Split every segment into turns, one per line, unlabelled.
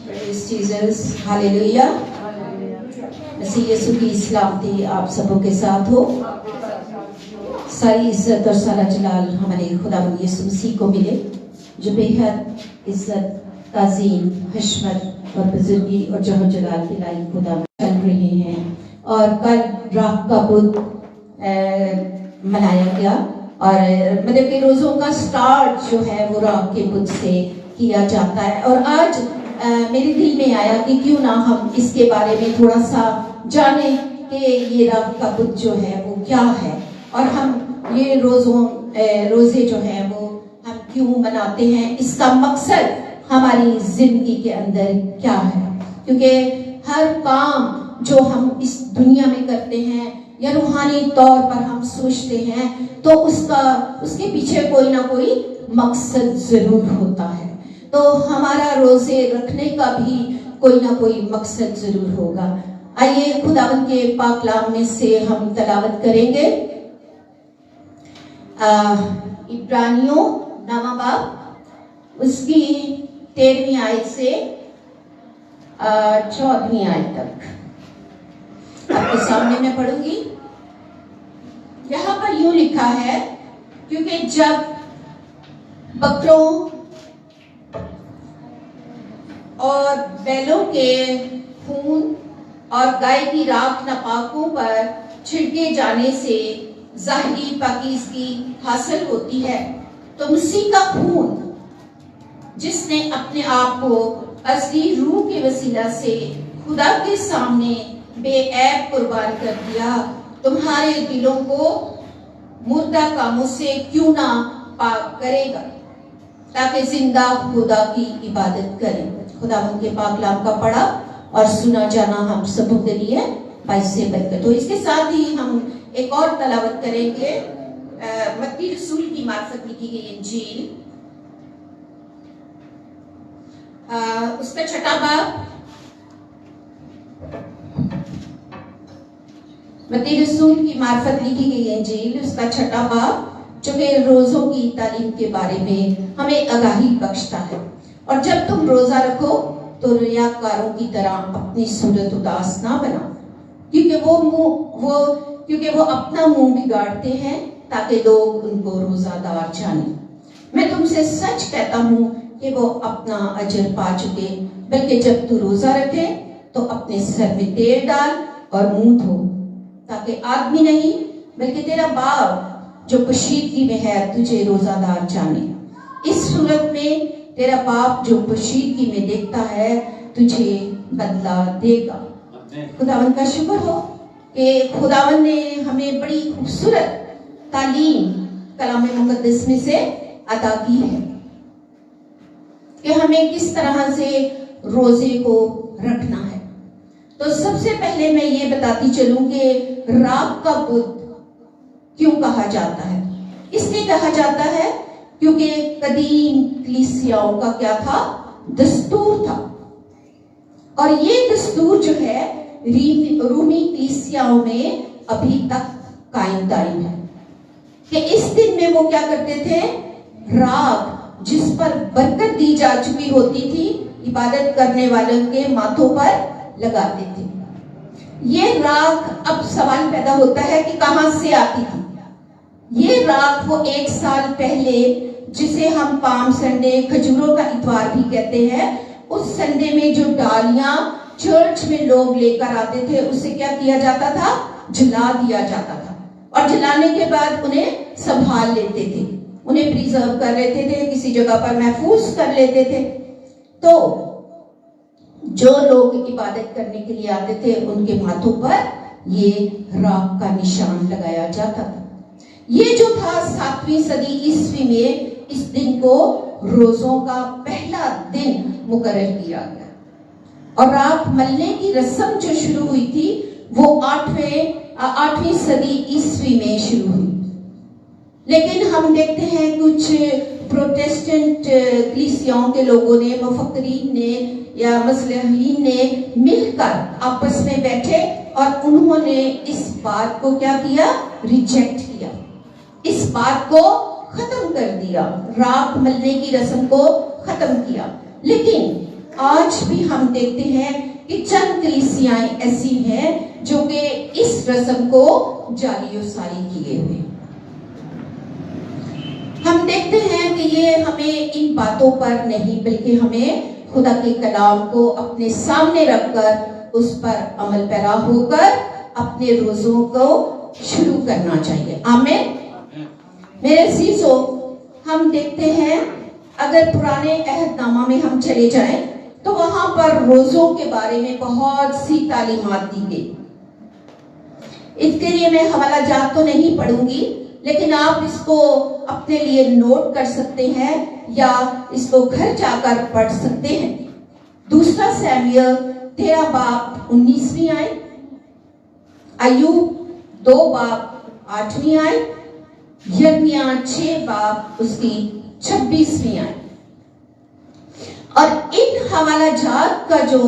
Praise Jesus, hallelujah. मसीह यीशु की सलामती आप सबों के साथ हो। सारी इज्जत और सारा जलाल हमारे खुदावंद यीशु मसीह को मिले, जो बेहद इज्जत, ताज़ीम, हशमत और बुजुर्गी और जहो जलाल के लायक खुदा चल रहे हैं। और कल राख का बुध मनाया गया और मतलब के रोज़ों का स्टार्ट जो है वो राख के बुध से किया जाता है। और आज मेरे दिल में आया कि क्यों ना हम इसके बारे में थोड़ा सा जाने कि ये राख का बुध जो है वो क्या है और हम ये रोज़े जो हैं वो हम क्यों मनाते हैं, इसका मकसद हमारी जिंदगी के अंदर क्या है। क्योंकि हर काम जो हम इस दुनिया में करते हैं या रूहानी तौर पर हम सोचते हैं तो उसके पीछे कोई ना कोई मकसद जरूर होता है। तो हमारा रोजे रखने का भी कोई ना कोई मकसद जरूर होगा। आइए खुदावंद के पाक कलाम में से हम तलावत करेंगे इब्रानियों 9वां बाब उसकी 13वीं आयत से 14वीं आयत तक आपके सामने मैं पढ़ूंगी। यहाँ पर यूं लिखा है, क्योंकि जब बकरों और बैलों के खून और गाय की राख नापाकों पर छिड़के जाने से ज़ाहिरी पाकीज़गी हासिल होती है, तो मसीह का खून जिसने अपने आप को असली रूह के वसीला से खुदा के सामने बेऐब कुर्बान कर दिया, तुम्हारे दिलों को मुर्दा कामों से क्यों ना पाक करेगा, ताकि जिंदा खुदा की इबादत करें। खुदावंद के पाक कलाम का पढ़ा और सुना जाना हम सबों के लिए बाइस से बरकत हो। इसके साथ ही हम एक और तलावत करेंगे मत्ती रसूल की मार्फत लिखी गई इंजील उसका 6वां बाब, मत्ती रसूल की मार्फत लिखी गई इंजील उसका 6वां बाब, जो कि रोजों की तालीम के बारे में हमें आगाही बख्शता है। और जब तुम रोजा रखो तो रियाकारों की तरह अपनी सूरत उदास ना बनाओ, क्योंकि वो अपना मुंह बिगाड़ते हैं ताकि लोग उनको रोजादार जाने। मैं तुमसे सच कहता हूँ कि वो अपना अजर पा चुके। बल्कि जब तू रोजा रखे तो अपने सर में तेल डाल और मुंह धो, ताकि आदमी नहीं बल्कि तेरा बाप जो पोशीदगी में है तुझे रोजादार जाने। इस सूरत में तेरा बाप जो पोशीदगी में देखता है तुझे बदला देगा। खुदावंद का शुक्र हो कि खुदावंद ने हमें बड़ी खूबसूरत तालीम कलाम मुकद्दस में से अता की है कि हमें किस तरह से रोजे को रखना है। तो सबसे पहले मैं ये बताती चलूं कि राख का बुध क्यों कहा जाता है। इसलिए कहा जाता है क्योंकि कदीम कलीसियाओं का क्या था, दस्तूर था। और ये दस्तूर जो है रूमी कलीसियाओं में अभी तक कायम दायम है कि इस दिन में वो क्या करते थे, राख जिस पर बरकत दी जा चुकी होती थी इबादत करने वालों के माथों पर लगाते थे। ये राख, अब सवाल पैदा होता है कि कहां से आती थी। ये राख वो 1 साल पहले, जिसे हम पाम संडे, खजूरों का इतवार भी कहते हैं, उस संडे में जो डालियां चर्च में लोग लेकर आते थे उसे क्या किया जाता था, जला दिया जाता था। और जलाने के बाद उन्हें संभाल लेते थे, उन्हें प्रिजर्व कर लेते थे, किसी जगह पर महफूज कर लेते थे। तो जो लोग इबादत करने के लिए आते थे उनके माथों पर ये राख का निशान लगाया जाता था। ये जो था 7वीं सदी ईस्वी में इस दिन को रोजों का पहला दिन मुकर्रर किया गया। और राख मलने की रस्म जो शुरू हुई थी वो 8वीं सदी ईस्वी में शुरू हुई। लेकिन हम देखते हैं कुछ प्रोटेस्टेंट कलीसियाओं के लोगों ने, मुफक्करीन ने या मसलहीन ने मिलकर आपस में बैठे और उन्होंने इस बात को क्या किया, रिजेक्ट किया, इस बात को खत्म कर दिया, राख मलने की रस्म को खत्म किया। लेकिन آج بھی ہم دیکھتے ہیں کہ چند کلیسیاں ایسی ہیں جو کہ اس رسم کو جاری و ساری کیے ہوئے. ہم دیکھتے ہیں کہ یہ ہمیں ان باتوں پر نہیں بلکہ ہمیں خدا کے کلام کو اپنے سامنے رکھ کر اس پر عمل پیرا ہو کر اپنے روزوں کو شروع کرنا چاہیے. آمین. میرے عزیزو، ہم دیکھتے ہیں اگر پرانے عہد نامہ میں ہم چلے جائیں تو وہاں پر روزوں کے بارے میں بہت سی تعلیمات دی گئی. اس کے لیے میں حوالہ جات تو نہیں پڑھوں گی، لیکن آپ اس کو اپنے لیے نوٹ کر سکتے ہیں یا اس کو گھر جا کر پڑھ سکتے ہیں. دوسرا سیموئیل 13 باب 19ویں آیت، ایوب 2 باب 8ویں آیت، یرمیہ 6 باب اس کی 26ویں آیت. اور ان حوالہ جات کا جو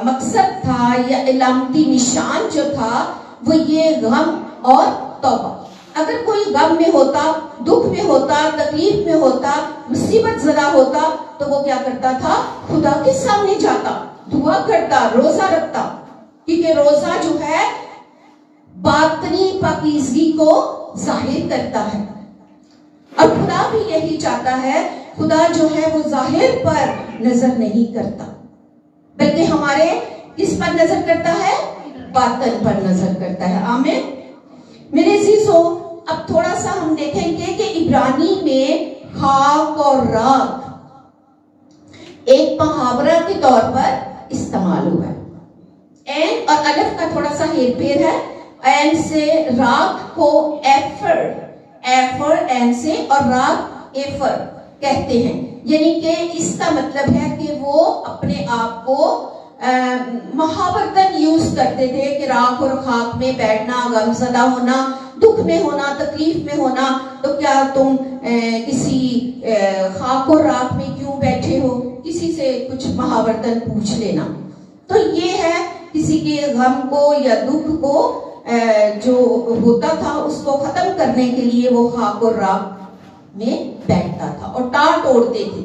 مقصد تھا یا علامتی نشان جو تھا وہ یہ غم اور توبہ. اگر کوئی غم میں ہوتا، دکھ میں ہوتا، تکلیف میں ہوتا، مصیبت زدہ ہوتا تو وہ کیا کرتا تھا؟ خدا کے سامنے جاتا، دعا کرتا، روزہ رکھتا. کیونکہ روزہ جو ہے باطنی پاکیزگی کو ظاہر کرتا ہے. اور خدا بھی یہی چاہتا ہے. خدا جو ہے وہ ظاہر پر نظر نہیں کرتا بلکہ ہمارے کس پر نظر کرتا ہے؟ باطن پر نظر کرتا ہے. آمین. میرے عزیزو، اب تھوڑا سا ہم دیکھیں گے کہ عبرانی میں خاک اور راکھ ایک محاورہ کے طور پر استعمال ہوا ہے. این اور الف کا تھوڑا سا ہیر پھیر ہے. این سے راکھ کو ایفر، این سے، اور راکھ ایفر کہتے ہیں. یعنی کہ اس کا مطلب ہے کہ وہ اپنے آپ کو محاورتاً یوز کرتے تھے کہ راکھ اور خاک میں بیٹھنا، غم زدہ ہونا، دکھ میں ہونا، تکلیف میں ہونا. تو کیا تم کسی خاک اور راکھ میں کیوں بیٹھے ہو؟ کسی سے کچھ محاورتاً پوچھ لینا. تو یہ ہے کسی کے غم کو یا دکھ کو جو ہوتا تھا اس کو ختم کرنے کے لیے وہ خاک اور راکھ میں بیٹھتا تھا اور ٹاٹ اوڑتے تھے.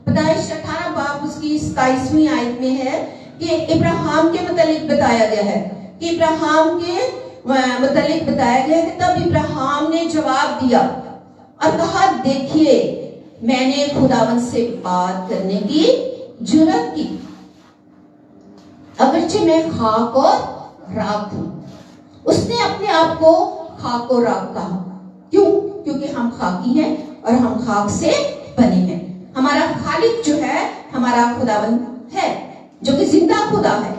پیدائش 18 باب اس کی 27ویں آیت میں ہے کہ ابراہیم کے متعلق بتایا گیا ہے کہ ابراہیم کے متعلق بتایا گیا کہ تب ابراہیم نے جواب دیا اور کہا، دیکھیے میں نے خداوند سے بات کرنے کی جرات کی اگرچہ میں خاک اور راکھ ہوں. اس نے اپنے آپ کو خاک اور راکھ کہا. کیوں؟ کیونکہ ہم خاکی ہیں اور ہم خاک سے بنے ہیں. ہمارا خالق جو ہے ہمارا خداوند ہے جو کہ زندہ خدا ہے.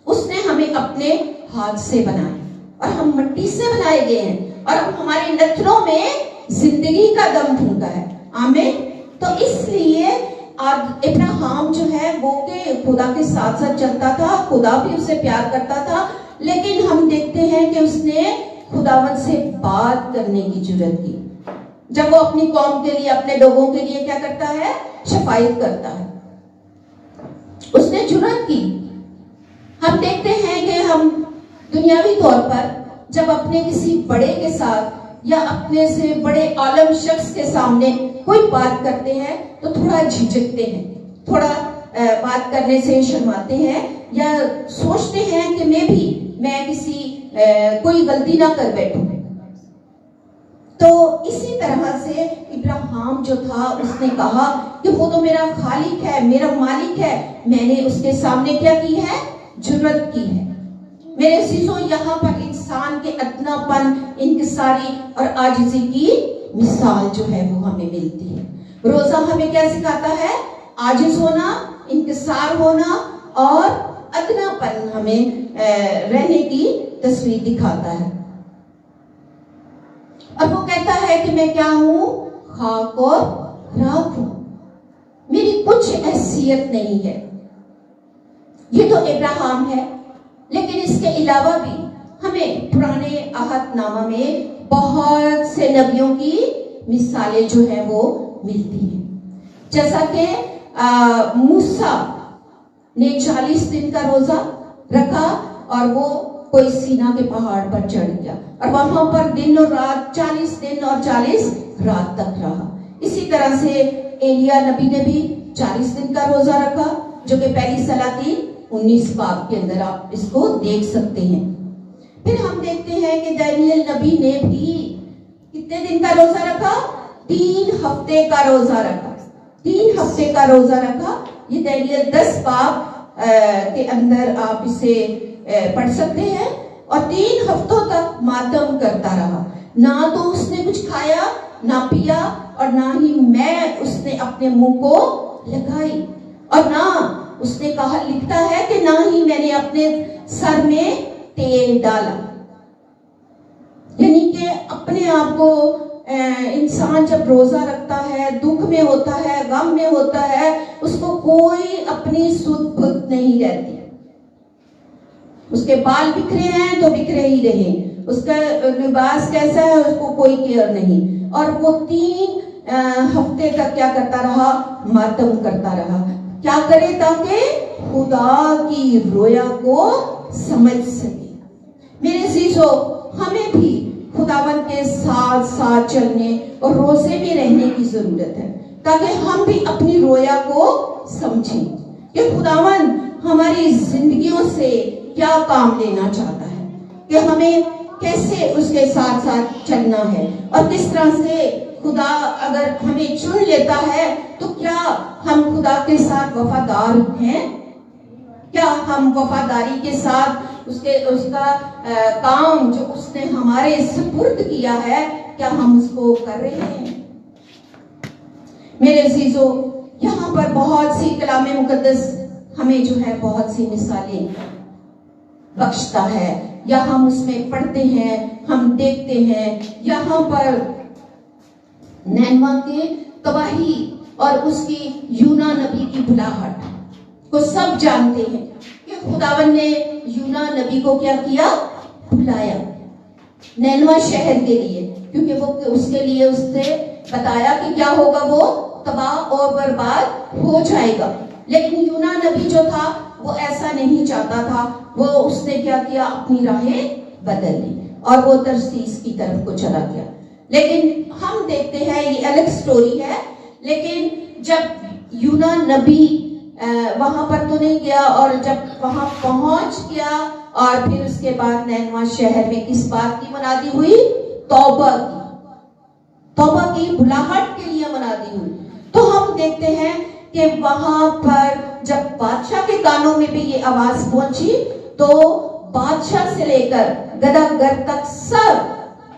اس نے ہمیں اپنے ہاتھ سے بنایا اور ہم مٹی سے بنائے گئے ہیں اور ہمارے نتنوں میں زندگی کا دم پھونکا ہے. آمین. تو اس لیے ابراہیم جو ہے وہ کہ خدا کے ساتھ ساتھ چلتا تھا، خدا بھی اسے پیار کرتا تھا، لیکن ہم دیکھتے ہیں کہ اس نے خداوند سے بات کرنے کی جرات کی. جب وہ اپنی قوم کے لیے، اپنے لوگوں کے لیے کیا کرتا ہے؟ شفاعت کرتا ہے. اس نے جرات کی. ہم دیکھتے ہیں کہ ہم دنیاوی طور پر جب اپنے کسی بڑے کے ساتھ یا اپنے سے بڑے عالم شخص کے سامنے کوئی بات کرتے ہیں تو تھوڑا جھجکتے ہیں، تھوڑا بات کرنے سے شرماتے ہیں یا سوچتے ہیں کہ میں کسی کوئی غلطی نہ کر بیٹھوں. تو اسی طرح سے ابراہیم جو تھا اس نے کہا کہ وہ تو میرا خالق ہے، میرا مالک ہے، میں نے اس کے سامنے کیا کی ہے؟ جرات کی ہے. میرے عزیزوں، یہاں پر انسان کے ادنا پن، انکساری اور عاجزی کی مثال جو ہے وہ ہمیں ملتی ہے. روزہ ہمیں کیا سکھاتا ہے؟ عاجز ہونا، انکسار ہونا اور ادنا پن ہمیں رہنے کی تصویر دکھاتا ہے. اور وہ کہتا ہے کہ میں کیا ہوں؟ خاک اور راکھ ہوں، میری کچھ حیثیت نہیں ہے. یہ تو ابراہیم ہے، لیکن اس کے علاوہ بھی ہمیں پرانے عہد نامہ میں بہت سے نبیوں کی مثالیں جو ہیں وہ ملتی ہیں. جیسا کہ موسیٰ نے 40 دن کا روزہ رکھا اور وہ کوئی سینا کے پہاڑ پر چڑھ گیا اور وہاں پر دن اور رات 40 دن اور 40 رات تک رہا. اسی طرح سے ایلیا نبی نے بھی 40 دن کا روزہ رکھا جو کہ پہلی سلاطین 19 باب کے اندر آپ اس کو دیکھ سکتے ہیں۔ پھر ہم دیکھتے ہیں کہ دانیل نبی نے بھی کتنے دن کا روزہ رکھا؟ 3 ہفتے کا روزہ رکھا، 3 ہفتے کا روزہ رکھا۔ یہ دانیل 10 باب کے اندر آپ اسے پڑھ سکتے ہیں، اور 3 ہفتوں تک ماتم کرتا رہا، نہ تو اس نے کچھ کھایا نہ پیا، اور نہ ہی میں اس نے اپنے منہ کو لگائی، اور نہ اس نے کہا، لکھتا ہے کہ نہ ہی میں نے اپنے سر میں تیل ڈالا۔ یعنی کہ اپنے آپ کو انسان جب روزہ رکھتا ہے، دکھ میں ہوتا ہے، غم میں ہوتا ہے، اس کو کوئی اپنی سدھ بدھ نہیں رہتی۔ اس کے بال بکھرے ہیں تو بکھرے ہی رہیں، اس کا لباس کیسا ہے اس کو کوئی کیئر نہیں، اور وہ 3 ہفتے تک کیا کرتا رہا؟ ماتم کرتا رہا۔ کیا کرے؟ تاکہ خدا کی رویا کو سمجھ سکے۔ میرے عزیزو، ہمیں بھی خداوند کے ساتھ ساتھ چلنے اور روزے میں رہنے کی ضرورت ہے، تاکہ ہم بھی اپنی رویا کو سمجھیں کہ خداوند ہماری زندگیوں سے کیا کام لینا چاہتا ہے، کہ ہمیں کیسے اس کے ساتھ ساتھ چلنا ہے، اور کس طرح سے خدا اگر ہمیں چن لیتا ہے تو کیا ہم خدا کے ساتھ وفادار ہیں؟ کیا ہم وفاداری کے ساتھ اس کا کام جو اس نے ہمارے سپرد کیا ہے، کیا ہم اس کو کر رہے ہیں؟ میرے عزیزو، یہاں پر بہت سی کلام مقدس ہمیں جو ہے بہت سی مثالیں بخشتا ہے، یا ہم اس میں پڑھتے ہیں، ہم دیکھتے ہیں۔ یہاں پر نینوا کی تباہی اور اس کی یونا نبی کی بلاہٹ کو سب جانتے ہیں کہ خداوند نے یونا نبی کو کیا کیا؟ بلایا نینوا شہر کے لیے، کیونکہ وہ اس کے لیے اس نے بتایا کہ کیا ہوگا، وہ تباہ اور برباد ہو جائے گا۔ لیکن یونا نبی جو تھا وہ ایسا نہیں چاہتا تھا، وہ اس نے کیا کیا؟ اپنی راہیں بدل لی اور وہ ترسیس کی طرف کو چلا گیا۔ لیکن ہم دیکھتے ہیں یہ الگ سٹوری ہے، لیکن جب یونا نبی وہاں پر تو نہیں گیا، اور جب وہاں پہنچ گیا اور پھر اس کے بعد نینوا شہر میں کس بات کی منادی ہوئی؟ توبہ کی بلاہٹ کے لیے منادی ہوئی۔ تو ہم دیکھتے ہیں کہ وہاں پر جب بادشاہ کے کانوں میں بھی یہ آواز پہنچی تو بادشاہ سے لے کر گداگر تک سب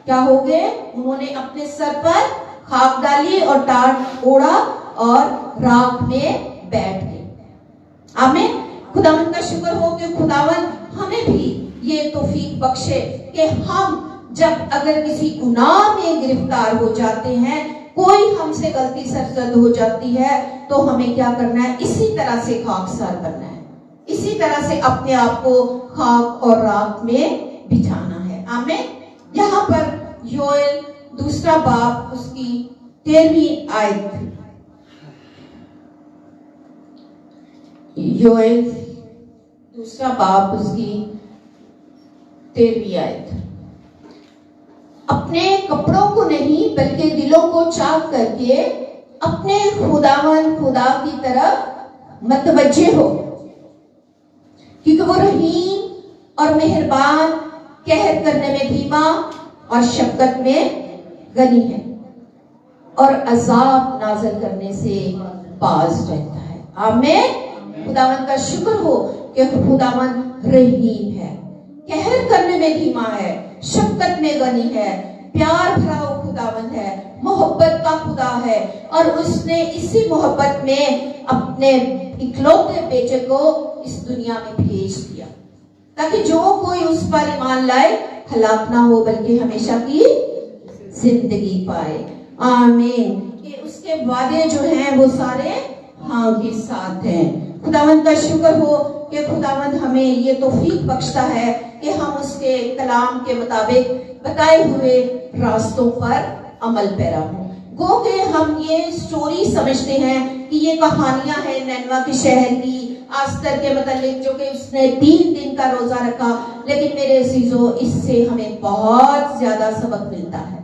کیا ہو گئے؟ انہوں نے اپنے سر پر خاک ڈالی اور ٹاٹ اوڑا اور راکھ میں بیٹھ گئے۔ آمین۔ خداوند کا شکر ہو کہ خداوند ہمیں بھی یہ توفیق بخشے کہ ہم جب اگر کسی گناہ میں گرفتار ہو جاتے ہیں، کوئی ہم سے غلطی سرزد ہو جاتی ہے، تو ہمیں کیا کرنا ہے؟ اسی طرح سے خاکسار کرنا ہے، اسی طرح سے اپنے آپ کو خاک اور راکھ میں بچھانا ہے۔ آمین۔ یہاں پر یوئیل 2 باب اس کی 13ویں آیت، یوئیل 2 باب اس کی 13ویں آیت، اپنے کپڑوں کو نہیں بلکہ دلوں کو چاک کر کے اپنے خداوند خدا کی طرف متوجہ ہو، کیونکہ وہ رحیم اور مہربان، قہر کرنے میں دھیما اور شفقت میں غنی ہے، اور عذاب نازل کرنے سے باز رہتا ہے۔ آمین۔ خداوند کا شکر ہو کہ خداوند رحیم ہے، قہر کرنے میں دھیما ہے، شفقت میں غنی ہے، پیار بھرا خداوند ہے، محبت کا خدا ہے، اور اس نے اسی محبت میں اپنے اکلوتے بیٹے کو اس دنیا میں بھیج دیا تاکہ جو کوئی اس پر ایمان لائے ہلاک نہ ہو بلکہ ہمیشہ کی زندگی پائے۔ آمین۔ کہ اس کے وعدے جو ہیں وہ سارے ہاں کے ساتھ ہیں۔ خداوند کا شکر ہو کہ خداوند ہمیں یہ توفیق بخشتا ہے کہ ہم اس کے کلام کے مطابق بتائے ہوئے راستوں پر عمل پیرا ہوں۔ گو کہ ہم یہ سٹوری سمجھتے ہیں کہ یہ کہانیاں ہیں نینوا کے شہر کی، آستر کے متعلق جو کہ اس نے 3 دن کا روزہ رکھا، لیکن میرے عزیزو اس سے ہمیں بہت زیادہ سبق ملتا ہے۔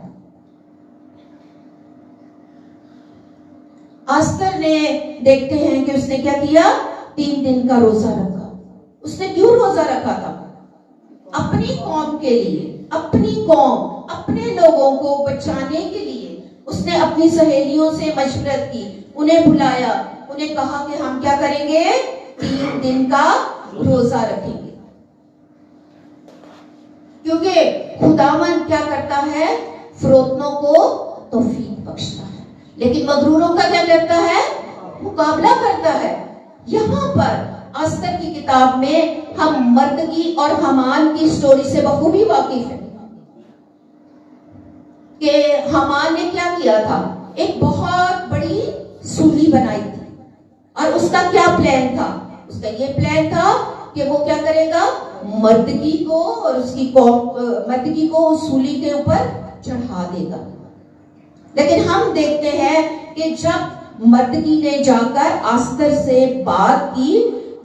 آستر نے دیکھتے ہیں کہ اس نے کیا کیا؟ 3 दिन का रोजा रखा। उसने क्यों रोजा रखा था? अपनी कौम के लिए, अपनी कौम, अपने लोगों को बचाने के लिए। उसने अपनी सहेलियों से मशवरत की, उन्हें बुलाया, उन्हें कहा कि हम क्या करेंगे, 3 दिन का रोजा रखेंगे। क्योंकि खुदावन क्या करता है, फरोतनों को तौफीक बख्शता है, लेकिन मगरूरों का क्या करता है, मुकाबला करता है। यहाँ पर अस्तर की किताब में हम मर्दगी और हमान की स्टोरी से बखूबी वाकिफ हैं कि हमान ने क्या किया था, एक बहुत बड़ी सूली बनाई थी, और उसका क्या प्लान था? उसका ये प्लान था कि वो क्या करेगा, मर्दगी को और उसकी मर्दगी को उस सूली के ऊपर चढ़ा देगा। लेकिन हम देखते हैं कि जब मर्दगी ने जाकर अस्तर से बात की,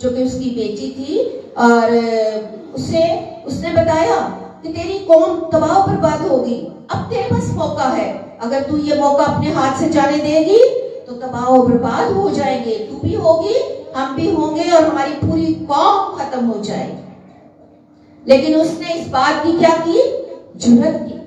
जो कि उसकी बेटी थी, और उसने बताया कि तेरी कौम तबाह बर्बाद होगी, अब तेरे पास मौका है, अगर तू ये मौका अपने हाथ से जाने देगी तो तबाह बर्बाद हो जाएंगे, तू भी होगी, हम भी होंगे, और हमारी पूरी कौम खत्म हो जाएगी। लेकिन उसने इस बात की क्या की, जुर्रत की,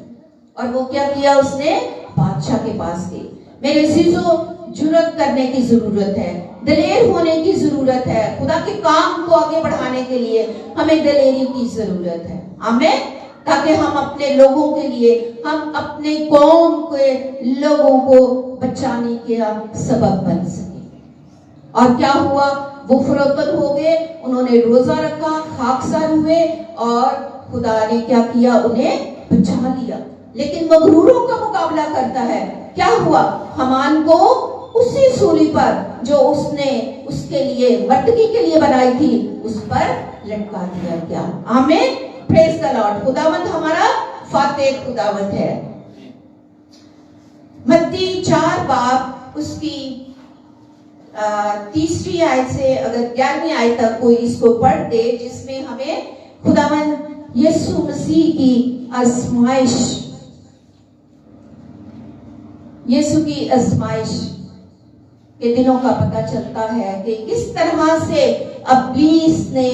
और वो क्या किया, उसने बादशाह के पास गई। मेरे अजीजों, जुर्रत करने की जरूरत है, दलेर होने की जरूरत है। खुदा के काम को आगे बढ़ाने के लिए हमें दलेरी की जरूरत है, आमीन, ताकि हम अपने लोगों के लिए, हम अपने कौम के लोगों को बचाने के सबब बन सके। और क्या हुआ, वो फरोतन हो गए, उन्होंने रोजा रखा, खाकसार हुए, और खुदा ने क्या किया, उन्हें बचा लिया। लेकिन मगरूरों का मुकाबला करता है। क्या हुआ, हमान को उसी सूली पर जो उसने उसके लिए मर्दगी के लिए बनाई थी, उस पर लटका दिया गया। आमीन, प्रेज द लॉर्ड। खुदावंद हमारा फातेह खुदावंद है। मत्ती 4 बाब उसकी 3री आयत से अगर 11वीं आयत तक कोई इसको पढ़ दे, जिसमें हमें खुदावंद यीशु मसीह की आजमाइश, यीशु की आजमाइश के दिनों का पता चलता है कि किस तरह से इब्लीस ने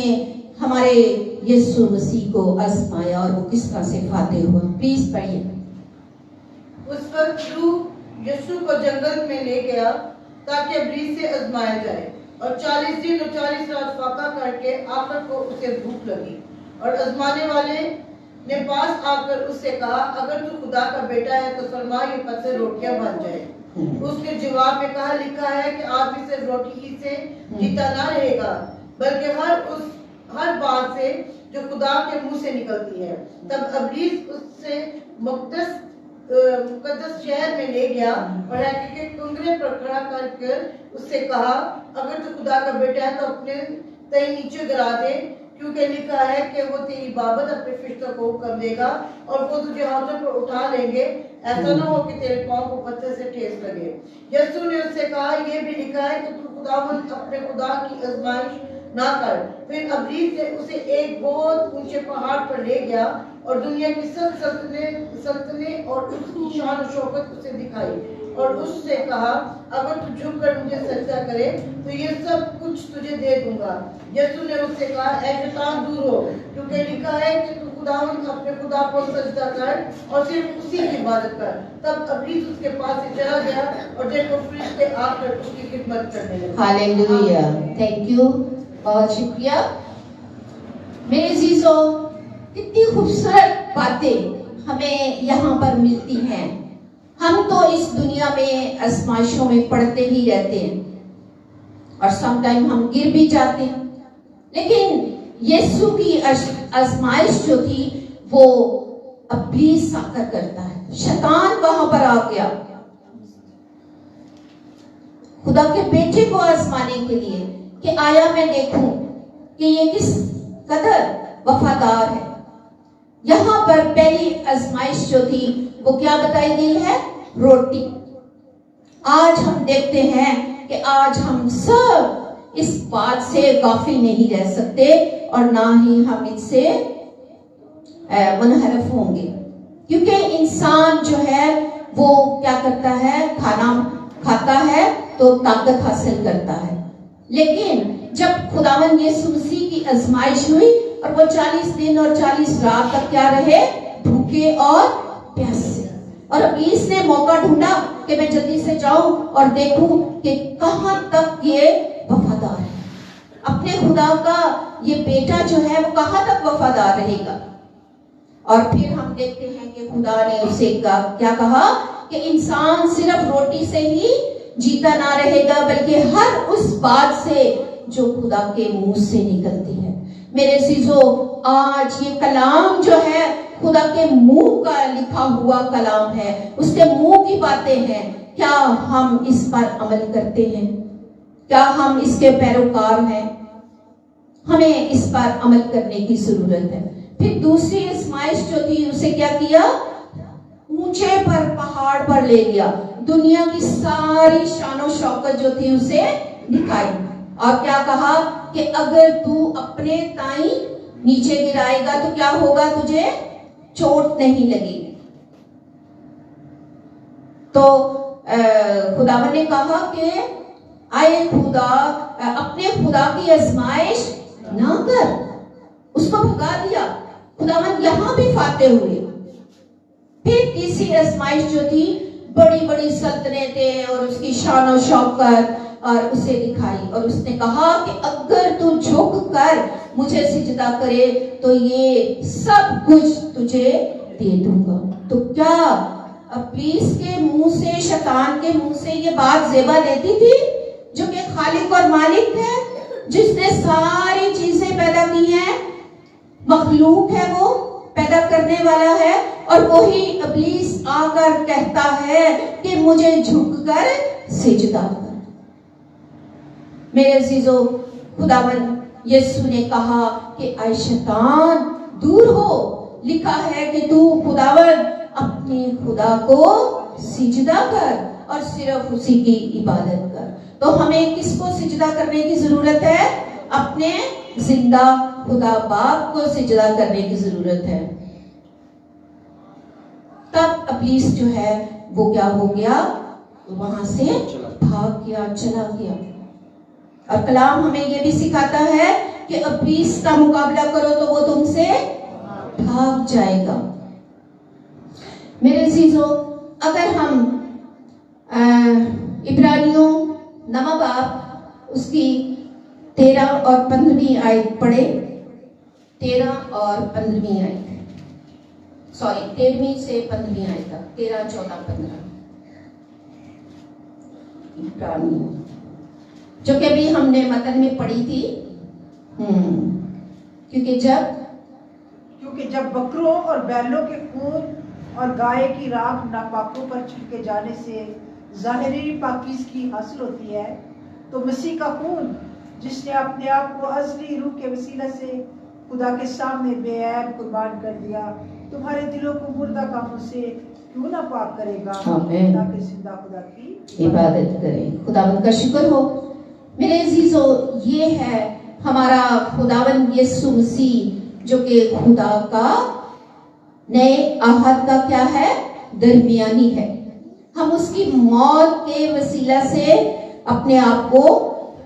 हमारे यीशु मसीह को आजमाया और वो किस तरह से फातेह हुआ। प्लीज पढ़िए।
उस वक्त रूह यीशु को जंगल में ले गया ताकि इब्लीस से आजमाया जाए, और 40 दिन और 40 रात फाका करके आखिर को उसे भूख लगी, और आजमाने वाले ने पास आकर उससे कहा, अगर तू खुदा का बेटा है तो फरमा ये पत्थर रोटियां बन जाए। उसने जवाब में कहा, लिखा है कि आदमी सिर्फ रोटी ही से जीता ना रहेगा, बल्कि हर बात से जो खुदा के मुंह से निकलती है। तब इब्लीस उससे मुकद्दस शहर में ले गया और हैकल के कुंगरे पर खड़ा कर उससे कहा, अगर तू खुदा का बेटा है तो अपने तय नीचे गिरा दे, क्योंकि लिखा है कि वो तेरी बाबत अपने फरिश्तों को हुक्म देगा और वो तुझे हाथों पर उठा लेंगे, ऐसा ना हो कि तेरे पांव को पत्थर से ठेस लगे। यीशु ने उससे कहा, यह भी लिखा है कि तू खुदावंद अपने खुदा की आजमाइश ना कर। फिर इब्लीस ने उसे एक बहुत ऊंचे पहाड़ पर ले गया और दुनिया की सब सल्तनतें और उसकी शान और शौकत उसे दिखाई, और उससे कहा, अगर तू झुककर मुझे सजदा करे तो ये सब कुछ तुझे दे दूंगा। यीशु ने उससे कहा, ऐ शैतान दूर हो, क्योंकि लिखा है कि तू खुदावंद अपने खुदा को सजदा कर और सिर्फ उसी की इबादत कर। तब इब्लीस उसके पास से चला गया और देखो फरिश्ते आकर उसकी खिदमत करने लगे।
हालेलुया, थैंक यू, बहुत शुक्रिया। मेरे अजीजों, कितनी खूबसूरत बातें हमें यहाँ पर मिलती हैं। हम तो इस दुनिया में आजमाइशों में पड़ते ही रहते हैं और सम टाइम हम गिर भी जाते हैं, लेकिन यीशु की आजमाइश जो थी वो इब्लीस आकर करता है, शैतान वहां पर आ गया खुदा के बेटे को आजमाने के लिए कि आया मैं देखूं कि ये किस कदर वफादार है। यहाँ पर पहली आजमाइश जो थी वो क्या बताई गई है, रोटी। आज हम देखते हैं कि आज हम सब इस बात से गाफिल नहीं रह सकते और ना ही हम इससे मुनहरफ होंगे, क्योंकि इंसान जो है वो क्या करता है, खाना खाता है तो ताकत हासिल करता है, लेकिन जब खुदावन यीशु मसीह की आजमाइश हुई और वो 40 दिन और 40 रात तक क्या रहे, भूखे और प्यासे। और अब इसने मौका ढूंढा कि मैं जल्दी से जाऊं और देखूं कि कहां तक ये वफादार है, अपने खुदा का ये बेटा जो है वो कहां तक वफादार रहेगा। और फिर हम देखते हैं कि खुदा ने उसे क्या कहा कि इंसान सिर्फ रोटी से ही जीता ना रहेगा, बल्कि हर उस बात से जो खुदा के मुंह से निकलती है। मेरे अजीजों, आज ये कलाम जो है खुदा के मुंह का लिखा हुआ कलाम है, उसके मुंह की बातें हैं। क्या हम इस पर अमल करते हैं? क्या हम इसके पैरोकार हैं? हमें इस पर अमल करने की जरूरत है। फिर दूसरी आजमाइश जो थी, उसे क्या किया, ऊंचे पर पहाड़ पर ले गया, दुनिया की सारी शानो शौकत जो थी उसे दिखाई, और क्या कहा कि अगर तू अपने ताई नीचे गिराएगा तो क्या होगा, तुझे चोट नहीं लगेगी। तो खुदावन ने कहा कि आए खुदा, अपने खुदा की आजमाइश ना कर, उसको भगा दिया। खुदावन यहां भी फाते हुए। फिर तीसरी आजमाइश जो थी, बड़ी बड़ी सल्तनतें और उसकी शान और शौकत और उसे दिखाई, और उसने कहा कि अगर तू झुक कर मुझे सिजदा करे तो ये सब कुछ तुझे दे दूंगा। तो क्या इब्लीस के मुंह से, शैतान के मुंह से ये बात ज़ेबा देती थी, जो कि खालिक और मालिक है, जिसने सारी चीजें पैदा की हैं, मखलूक है, वो पैदा करने वाला है, और वही इब्लीस आकर कहता है कि मुझे झुककर सिजदा कर। मेरे अजीजों, खुदावन यीशु ने कहा कि ऐ शैतान दूर हो, लिखा है कि तू खुदावन अपने खुदा को सिजदा कर और सिर्फ उसी की इबादत कर। तो हमें किसको सिजदा करने की जरूरत है? अपने जिंदा खुदा बाप को सिजदा करने की जरूरत है। तब इब्लीस जो है वो क्या हो गया, वहां से भाग गया, चला गया। और कलाम हमें ये भी सिखाता है कि इब्लीस का मुकाबला करो तो वो तुमसे भाग जाएगा। मेरे अजीजों, अगर हम इब्रानियों नवा बाब उसकी 13 और 15वीं आयत पढ़े, 13 और 15वीं आयत, सॉरी 13वीं से 15वीं आयत तक, 13, 14, 15 इब्रानियों, जो कि अभी हमने मतन में पढ़ी थी।
क्योंकि जब बकरों और बैलों के खून और गाय की राख नापाकों पर छिड़के जाने से ज़ाहिरी पाकीज़गी हासिल होती है, तो मसीह का खून, जिसने अपने आप को अज़ली रूह के वसीला से खुदा के सामने बेऐब कुर्बान कर दिया, तुम्हारे दिलों को मुर्दा कामों से क्यों ना पाक करेगा, ताकि जिंदा खुदा की
इबादत करें। खुदावंद का शुक्र हो। मेरे अजीजों, ये है हमारा खुदावंद यीशु मसीह, जो कि खुदा का नए आहद का क्या है, दरमियानी है। हम उसकी मौत के वसीला से अपने आप को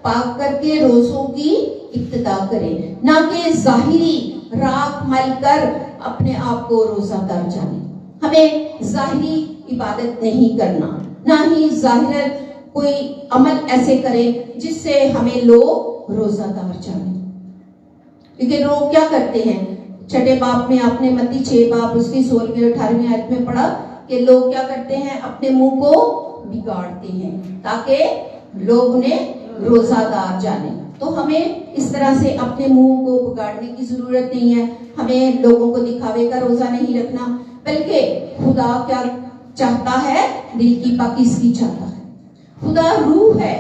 पाक करके रोजों की इब्तिदा करें, ना कि जाहिरी राख मल कर अपने आप को रोजादार जाने। हमें जाहिरी इबादत नहीं करना, ना ही जाहिर कोई अमल ऐसे करें जिससे हमें लोग रोजादार जाने। क्योंकि लोग क्या करते हैं, छठे बाब में आपने मत्ती 6 बाब उसकी 16वीं और 18वीं आयत में पढ़ा कि लोग क्या करते हैं, अपने मुंह को बिगाड़ते हैं ताकि लोग उन्हें रोजादार जाने। तो हमें इस तरह से अपने मुंह को बिगाड़ने की जरूरत नहीं है। हमें लोगों को दिखावे का रोजा नहीं रखना, बल्कि खुदा क्या चाहता है, दिल की पाकीज़गी चाहता है। खुदा रूह है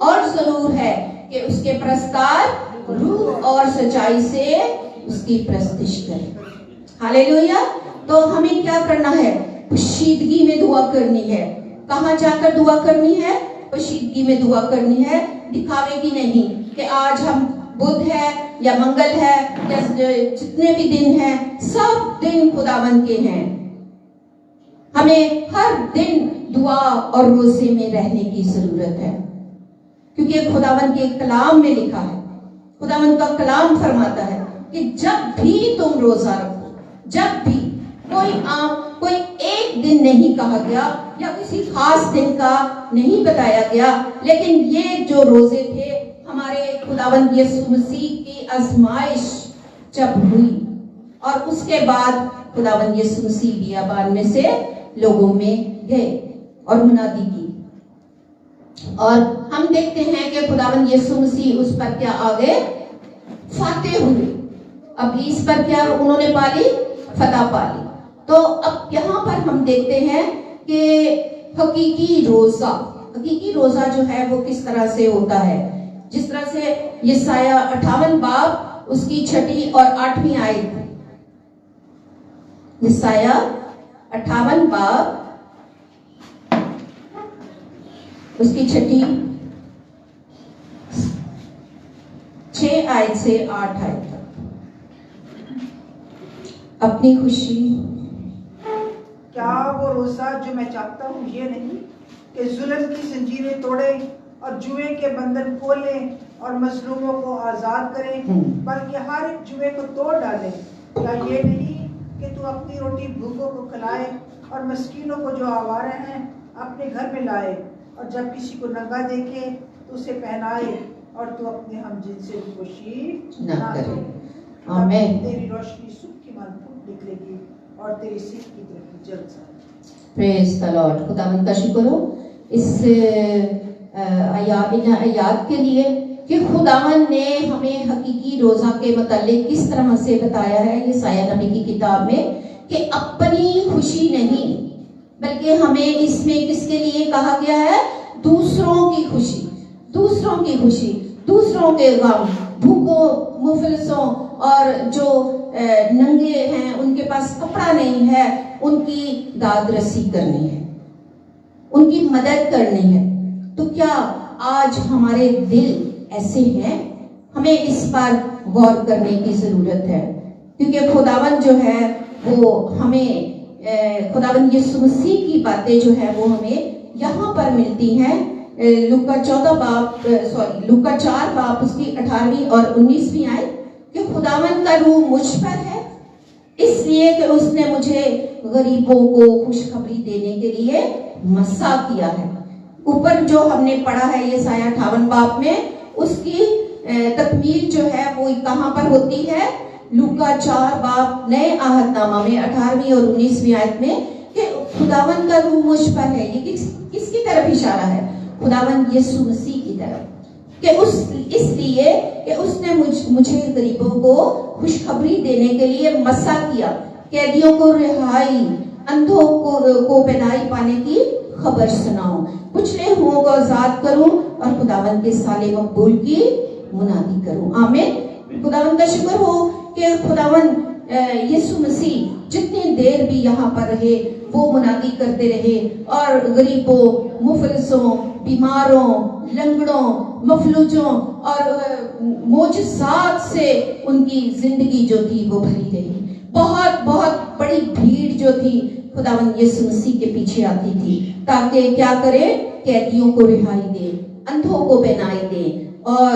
और जरूर है कि उसके प्रस्ताव रूह और सच्चाई से उसकी प्रस्तिश करें। हालेलुया। तो हमें क्या करना है, पोशीदगी में दुआ करनी है। कहाँ जाकर दुआ करनी है, पोशीदगी में दुआ करनी है, दिखावे की नहीं कि आज हम बुध है या मंगल है या जितने भी दिन हैं, सब दिन खुदावंद के हैं। हमें हर दिन दुआ और रोजे में रहने की जरूरत है, क्योंकि खुदावंद के कलाम में लिखा है खुदावंद का कलाम फरमाता है कि जब भी तुम रोजा रखो, जब भी कोई एक दिन नहीं कहा गया या किसी खास दिन का नहीं बताया गया, लेकिन ये जो रोजे थे हमारे खुदावंद यीशु मसीह की आजमाइश जब हुई और उसके बाद खुदावंद यीशु मसीह बियाबान में से लोगों में गए और मुनादी की, और हम देखते हैं कि खुदावंद यीशु मसीह उस पर क्या आगे फातेह हुए। अब इस पर क्या उन्होंने पाली? फतह पाली। तो अब यहाँ पर हम देखते हैं कि हकीकी रोजा जो है वो किस तरह से होता है। जिस तरह से यशाया 58 बाब उसकी 6 और 8वीं आयत, यशाया 58 बाब उसकी 6 आयत से 8 आयत तक, अपनी खुशी।
क्या वो रोजा जो मैं चाहता हूँ ये नहीं कि जुल्म की जंजीरें तोड़े और जुए के बंधन खोले और मजलूमों को आजाद करें, बल्कि हर एक जुए को तोड़ डाले। क्या ये नहीं कि तू अपनी रोटी भूखों को खिलाए और मस्कीनों को जो आवारे हैं अपने घर में लाए, और जब किसी को नंगा देखे तो उसे पहनाए, और तू अपने हमजिनसे खुशी ना करे।
आमीन।
तेरी रोशनी सुबह की मान फूट निकलेगी और तेरी सीख की तरफ जल जाएगी।
Praise the Lord. खुदावंद का शुक्र हो इस आयात के लिए कि खुदावंद ने हमें हकीकी रोजा के मतलब किस तरह से बताया है यशाया नबी की किताब में कि अपनी खुशी नहीं, बल्कि हमें इसमें किसके लिए कहा गया है? दूसरों की खुशी, दूसरों की खुशी, दूसरों के गम, भूखों, मुफलिसों और जो नंगे हैं, उनके पास कपड़ा नहीं है, उनकी दाद रसी करनी है, उनकी मदद करनी है। तो क्या आज हमारे दिल ऐसे हैं? हमें इस पर गौर करने की जरूरत है, क्योंकि खुदावंद जो है वो हमें खुदावंद यीशु मसीह की बातें जो है वो हमें यहाँ पर मिलती हैं। लूका 4 बाब उसकी 18वीं और 19वीं आयत कि खुदावंद का रूह मुझ पर है, इसलिए कि उसने मुझे गरीबों को खुशखबरी देने के लिए मसा किया है। ऊपर जो हमने पढ़ा है यशाया 58 बाब में, उसकी तकमील जो है वो कहाँ पर होती है? लूका 4 बाब नए आहदनामा में 18वीं और 19वीं आयत में कि खुदावंद का रूह मुझ पर है। ये किसकी तरफ इशारा है? खुदावंद यीशु मसीह की तरफ, कि इसलिए कि उसने मुझे गरीबों को खुशखबरी देने के लिए मसा किया, कैदियों को रिहाई, अंधों को बेनाई पाने की खबर सुनाऊं, कुचले हुओं को आजाद करूं और खुदावंद के साले मकबूल की मुनादी करूं। आमीन। खुदावंद का शुक्र हो कि खुदावंद यीशु मसीह जितनी देर भी यहाँ पर रहे वो मुनादी करते रहे और गरीबों, मुफलिसों, बीमारों, लंगड़ों, मफलूजों और मोजज़ात से उनकी जिंदगी जो थी वो भरी रही। बहुत बहुत बड़ी भीड़ जो थी खुदावंद यीशु मसीह के पीछे आती थी ताकि क्या करे? कैदियों को रिहाई दे, अंधों को बेनाई दे और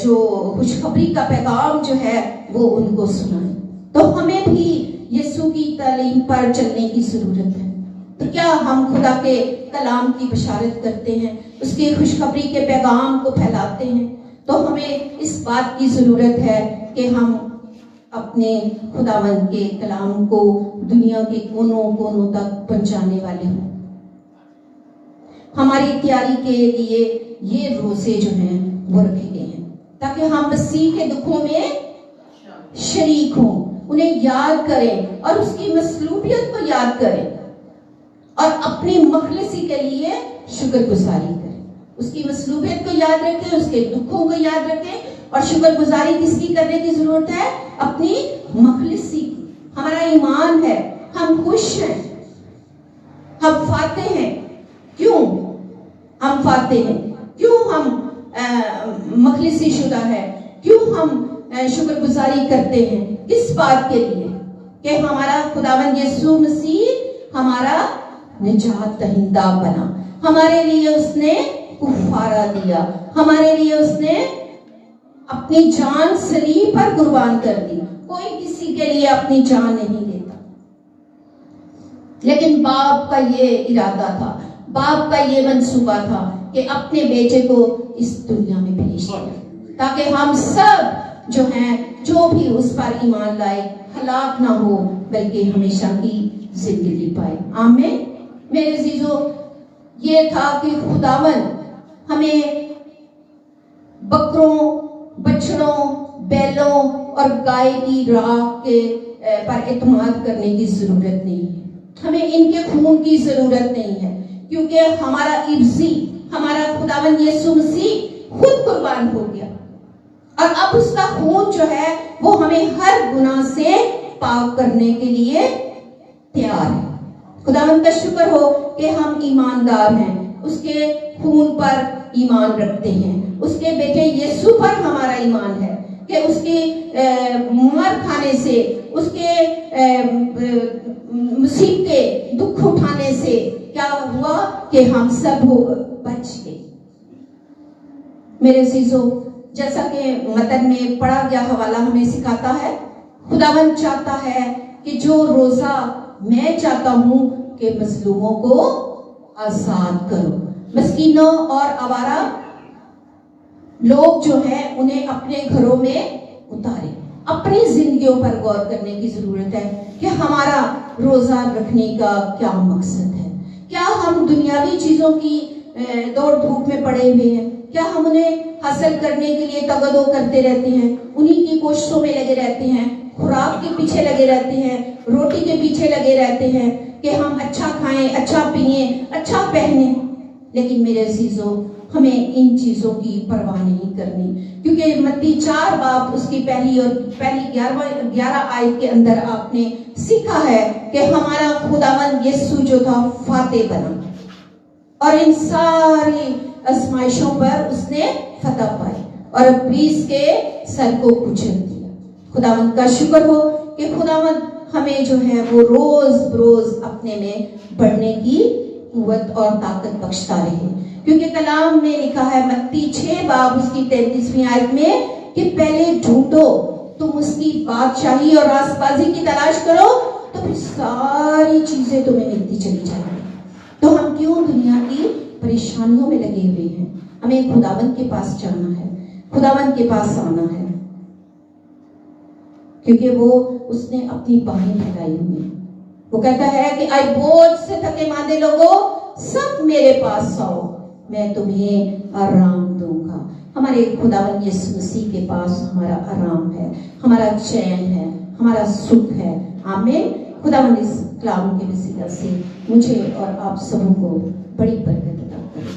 जो खुशखबरी का पैगाम जो है वो उनको सुनाए। तो हमें भी यीशु की तालीम पर चलने की जरूरत है। तो क्या हम खुदा के कलाम की बशारत करते हैं, उसकी खुशखबरी के पैगाम को फैलाते हैं? तो हमें इस बात की जरूरत है कि हम अपने खुदावंद के कलाम को दुनिया के कोनों कोनों तक पहुंचाने वाले हों। हमारी तैयारी के लिए ये रोजे जो हैं वो रखे गए हैं ताकि हम मसीह के दुखों में शरीक हों, उन्हें याद करें और उसकी मसलूबियत को याद करें और अपनी मखलसी के लिए शुक्रगुजारी करें। उसकी मसलूबियत को याद रखें, उसके दुखों को याद रखें और शुक्रगुजारी किसकी करने की जरूरत है? अपनी मखलसी की। हमारा ईमान है, हम खुश हैं, हम फाते हैं। क्यों हम फाते हैं? क्यों हम मखलसी शुदा है? क्यों हम शुक्रगुजारी करते हैं? किस बात के लिए? कि हमारा खुदावंद यीशु मसीह हमारा निजात दहिंदा बना, हमारे लिए उसने कुफारा दिया, हमारे लिए उसने اپنی جان صلیب پر قربان کر دی. کوئی کسی کے لیے اپنی جان نہیں دیتا، لیکن باپ کا یہ ارادہ تھا، باپ کا یہ منصوبہ تھا کہ اپنے بیٹے کو اس دنیا میں بھیج دیا تاکہ ہم سب جو ہیں، جو بھی اس پر ایمان لائے، ہلاک نہ ہو بلکہ ہمیشہ کی زندگی پائے. آمین. میرے عزیزو، یہ تھا کہ خداوند ہمیں بکروں، بچڑوں، بیلوں اور گائے کی راہ کے پر اعتماد کرنے کی ضرورت نہیں ہے. ہمیں ان کے خون کی ضرورت نہیں ہے، کیونکہ ہمارا عبزی، ہمارا خداوند یسوع مسیح خود قربان ہو گیا، اور اب اس کا خون جو ہے وہ ہمیں ہر گناہ سے پاک کرنے کے لیے تیار ہے. خداوند کا شکر ہو کہ ہم ایماندار ہیں، اس کے خون پر ایمان رکھتے ہیں، اس کے بیٹے یسوع پر ہمارا ایمان ہے کہ اس کے مر کھانے سے، اس کے مصیبت کے دکھ اٹھانے سے کیا ہوا کہ ہم سب بچ گئے. میرے عزیزو، جیسا کہ متن میں پڑھا گیا حوالہ ہمیں سکھاتا ہے، خداوند چاہتا ہے کہ جو روزہ میں چاہتا ہوں کہ مظلوموں کو آزاد کرو، مسکینوں اور آوارہ لوگ جو ہیں انہیں اپنے گھروں میں اتارے. اپنی زندگیوں پر غور کرنے کی ضرورت ہے کہ ہمارا روزہ رکھنے کا کیا مقصد ہے. کیا ہم دنیاوی چیزوں کی دوڑ دھوپ میں پڑے ہوئے ہیں؟ کیا ہم انہیں حاصل کرنے کے لیے تگدو کرتے رہتے ہیں، انہی کی کوششوں میں لگے رہتے ہیں، خوراک کے پیچھے لگے رہتے ہیں، روٹی کے پیچھے لگے رہتے ہیں کہ ہم اچھا کھائیں، اچھا پئیں، اچھا پہنیں؟ لیکن میرے عزیزو، ہمیں ان چیزوں کی پرواہ نہیں کرنی، کیونکہ متی 4 باب اس کی پہلی 11 آیت کے اندر آپ نے سیکھا ہے کہ ہمارا خداوند یسوع جو تھا فاتح بنا اور ان ساری آزمائشوں پر اس نے فتح پائی اور ابلیس کے سر کو کچل دیا. خداوند کا شکر ہو کہ خداوند ہمیں جو ہے وہ روز بروز اپنے میں بڑھنے کی قوت اور طاقت بخشتا رہے، کیونکہ کلام میں لکھا ہے متی 6 باب اس کی 33ویں آیت میں کہ پہلے ڈھونڈو تم اس کی بادشاہی اور راست بازی کی تلاش کرو تو پھر ساری چیزیں تمہیں ملتی چلی جائیں گی. تو ہم کیوں دنیا کی پریشانیوں میں لگے ہوئے ہیں؟ ہمیں خداوند کے پاس جانا ہے، خداوند کے پاس آنا ہے، کیونکہ وہ اس نے اپنی باہیں پھیلائی ہوئی. وہ کہتا ہے کہ آئے بوجھ سے تھکے ماندے لوگوں سب میرے پاس آؤ، میں تمہیں آرام دوں گا. ہمارے خداوند یسوع مسیح کے پاس ہمارا آرام ہے، ہمارا چین ہے، ہمارا سکھ ہے. آمین. خداوند اس کلام کے وسیلہ سے مجھے اور آپ سبوں کو بڑی برکت عطا کرے.